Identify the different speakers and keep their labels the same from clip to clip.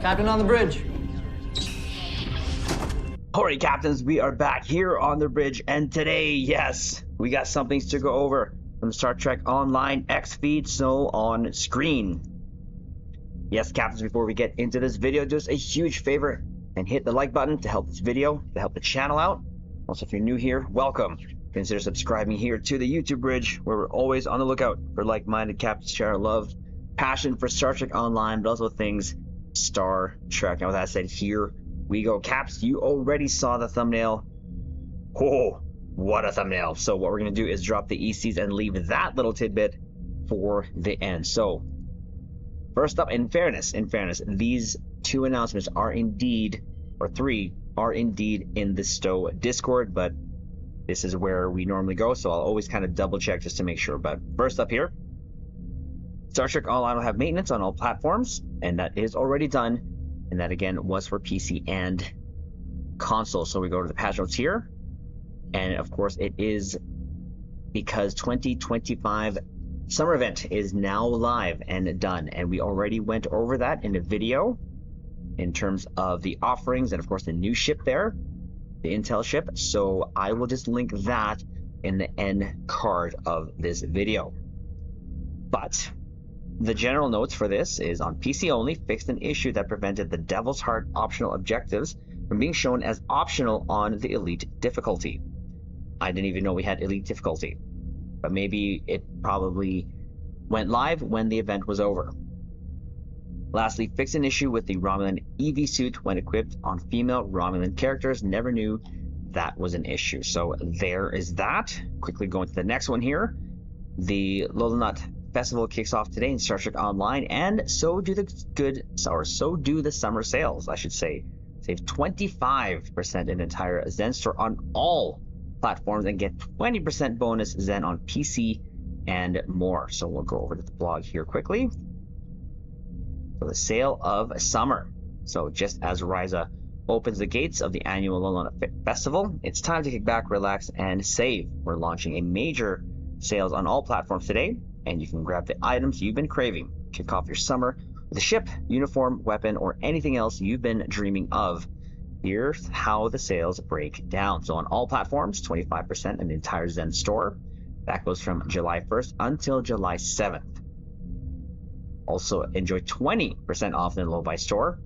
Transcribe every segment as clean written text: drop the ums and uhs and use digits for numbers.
Speaker 1: Captain on the bridge.
Speaker 2: Alright, captains, we are back here on the bridge, and today, yes, we got some things to go over from Star Trek Online X feed, so on screen. Yes, captains, before we get into this video, do us a huge favor and hit the like button to help this video, to help the channel out. Also, if you're new here, welcome. Consider subscribing here to the YouTube bridge, where we're always on the lookout for like-minded captains share our love, passion for Star Trek Online, but also things Star Trek. Now, with that said, here we go. Caps, you already saw the thumbnail. Oh, what a thumbnail. So what we're going to do is drop the ECs and leave that little tidbit for the end. So first up, in fairness, these two announcements are indeed, or three, are indeed in the Stowe Discord, but this is where we normally go, so I'll always kind of double check just to make sure. But first up here, Star Trek Online will have maintenance on all platforms, and that is already done. And that again was for PC and console. So we go to the patch notes here, and of course it is because 2025 summer event is now live and done, and we already went over that in a video in terms of the offerings and of course the new ship there, the Intel ship. So I will just link that in the end card of this video. But the general notes for this is on PC only, fixed an issue that prevented the Devil's Heart optional objectives from being shown as optional on the Elite difficulty. I didn't even know we had Elite difficulty, but maybe it probably went live when the event was over. Lastly, fixed an issue with the Romulan EV suit when equipped on female Romulan characters. Never knew that was an issue. So there is that. Quickly going to the next one here. The Lolonut Festival kicks off today in Star Trek Online, and so do the summer sales, I should say. Save 25% in entire Zen store on all platforms and get 20% bonus Zen on PC and more. So we'll go over to the blog here quickly. So the sale of summer. So just as Ryza opens the gates of the annual Lolona Festival, it's time to kick back, relax, and save. We're launching a major sales on all platforms today, and you can grab the items you've been craving. Kick off your summer with a ship, uniform, weapon, or anything else you've been dreaming of. Here's how the sales break down. So on all platforms, 25% in the entire Zen store. That goes from July 1st until July 7th. Also enjoy 20% off in the Low-Buy store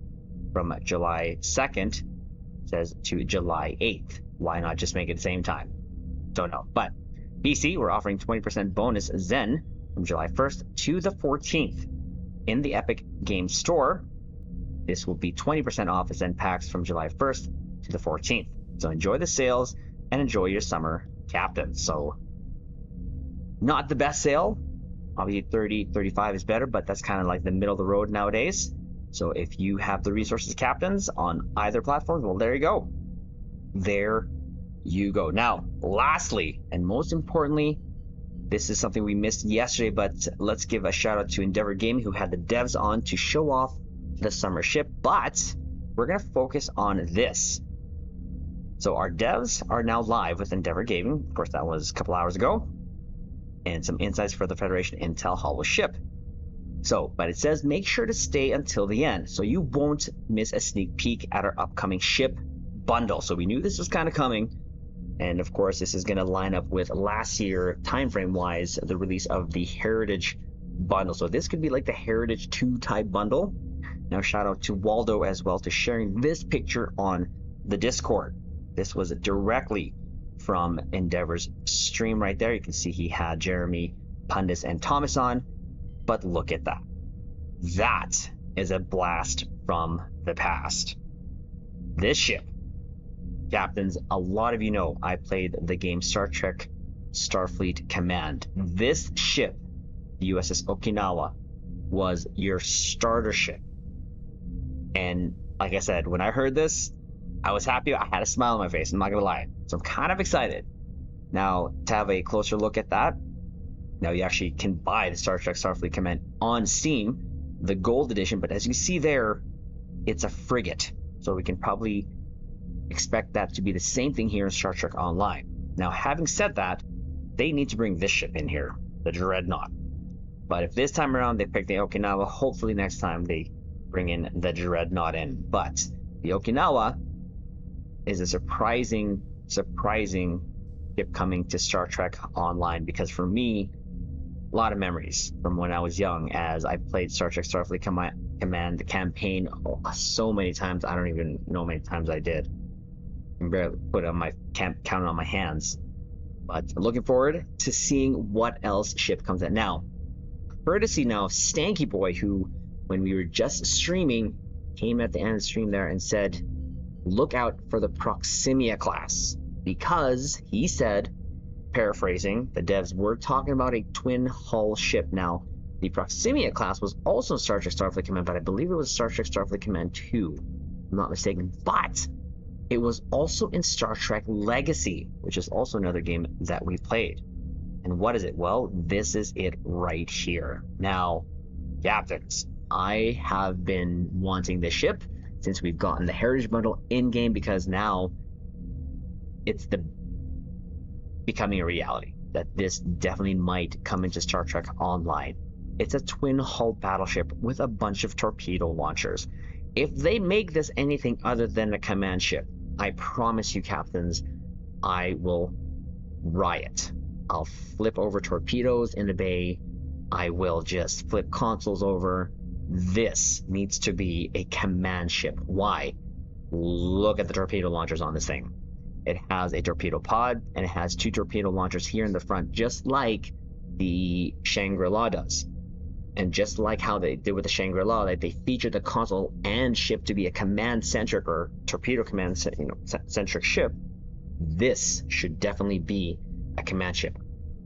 Speaker 2: from July 2nd, says, to July 8th. Why not just make it the same time? Don't know. But PC, we're offering 20% bonus Zen from July 1st to the 14th. In the Epic Games Store, this will be 20% off Zen packs from July 1st to the 14th. So enjoy the sales and enjoy your summer, captain. So not the best sale. Obviously 30, 35 is better, but that's kind of like the middle of the road nowadays. So if you have the resources, captains, on either platform, well, there you go. There you go. Now, lastly, and most importantly, this is something we missed yesterday, but let's give a shout out to Endeavor Gaming, who had the devs on to show off the summer ship, but we're going to focus on this. So our devs are now live with Endeavor Gaming. Of course, that was a couple hours ago. And some insights for the Federation Intel Hollow ship. So, but it says make sure to stay until the end, so you won't miss a sneak peek at our upcoming ship bundle. So we knew this was kind of coming. And of course, this is going to line up with last year, time frame wise, the release of the Heritage bundle. So this could be like the Heritage 2 type bundle. Now, shout out to Waldo as well to sharing this picture on the Discord. This was directly from Endeavor's stream right there. You can see he had Jeremy, Pundis, and Thomas on. But look at that. That is a blast from the past. This ship, captains, a lot of you know I played the game Star Trek Starfleet Command. This ship, the USS Okinawa, was your starter ship. And like I said, when I heard this, I was happy. I had a smile on my face, I'm not gonna lie. So I'm kind of excited. Now, to have a closer look at that, now you actually can buy the Star Trek Starfleet Command on Steam, the gold edition, but as you see there, it's a frigate. So we can probably expect that to be the same thing here in Star Trek Online. Now, having said that, they need to bring this ship in here, the Dreadnought. But if this time around they pick the Okinawa, hopefully next time they bringing the Dreadnought in. But the Okinawa is a surprising ship coming to Star Trek Online, because for me, a lot of memories from when I was young, as I played Star Trek Starfleet Command the campaign so many times. I don't even know how many times I did. I can barely count on my hands. But looking forward to seeing what else ship comes in. Now, courtesy now of Stanky Boy, who, when we were just streaming, came at the end of the stream there and said, look out for the Proximia class, because he said, paraphrasing, the devs were talking about a twin hull ship. Now, the Proximia class was also in Star Trek Starfleet Command, but I believe it was Star Trek Starfleet Command 2, if I'm not mistaken. But it was also in Star Trek Legacy, which is also another game that we played. And what is it? Well, this is it right here. Now, captains, I have been wanting this ship since we've gotten the Heritage Bundle in-game, because now it's becoming a reality that this definitely might come into Star Trek Online. It's a twin hull battleship with a bunch of torpedo launchers. If they make this anything other than a command ship, I promise you, captains, I will riot. I'll flip over torpedoes in the bay. I will just flip consoles over. This needs to be a command ship. Why? Look at the torpedo launchers on this thing. It has a torpedo pod, and it has 2 torpedo launchers here in the front, just like the Shangri-La does. And just like how they did with the Shangri-La, like they featured the console and ship to be a command-centric or torpedo command-centric ship, this should definitely be a command ship.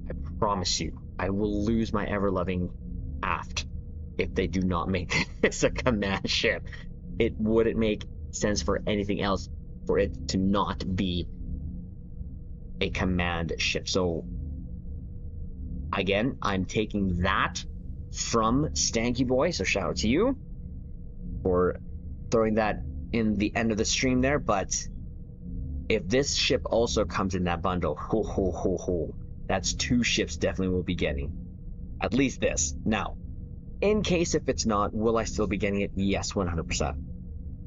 Speaker 2: I promise you, I will lose my ever-loving aft if they do not make this a command ship. It wouldn't make sense for anything else for it to not be a command ship. So again, I'm taking that from Stanky Boy, so shout out to you for throwing that in the end of the stream there. But if this ship also comes in that bundle, that's 2 ships definitely will be getting at least this. Now, in case if it's not, will I still be getting it? Yes, 100%.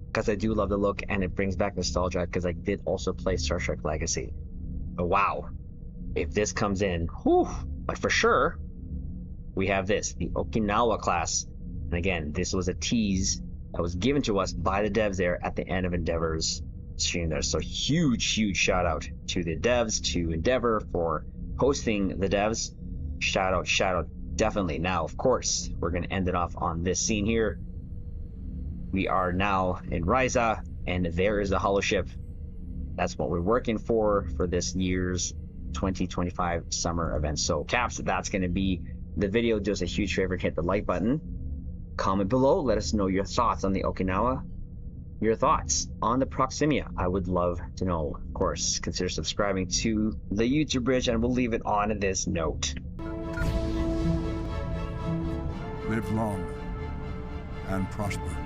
Speaker 2: Because I do love the look, and it brings back nostalgia, because I did also play Star Trek Legacy. But wow, if this comes in, but for sure, we have this, the Okinawa class. And again, this was a tease that was given to us by the devs there at the end of Endeavor's stream there. So huge shout out to the devs, to Endeavor for hosting the devs. Shout out, definitely. Now, of course, we're going to end it off on this scene here. We are now in Ryza, and there is the holoship. That's what we're working for this year's 2025 summer event. So, Caps, that's going to be the video. Do us a huge favor, hit the like button. Comment below, let us know your thoughts on the Okinawa, your thoughts on the Proximia. I would love to know. Of course, consider subscribing to the YouTube Bridge, and we'll leave it on this note.
Speaker 1: Live long and prosper.